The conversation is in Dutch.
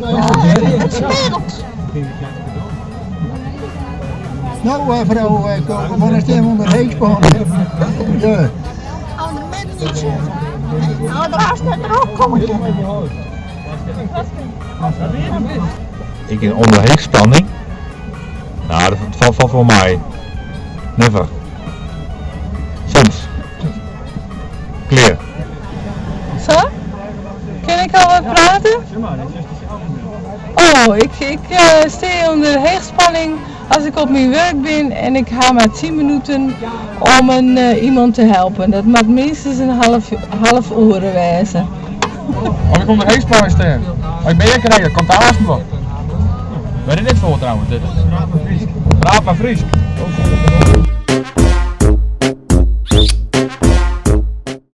Het speelt. Nou, vrouw, waar is die onder heekspannen? Ja. Andere mensen niet zo. Nou, daar is net er ook komen. Ik onder heekspanning? Nou, dat valt voor mij. Never. Soms. Clear. Zo? Kan ik al wat praten? Oh, ik sta onder heegspanning als ik op mijn werk ben en ik ga maar 10 minuten om iemand te helpen. Dat moet minstens een half uur wezen. Als ik onder heekspanning sta, als ik ben gereden, komt daar haast me. Waar is dit voor trouwens? Rapa Friesk.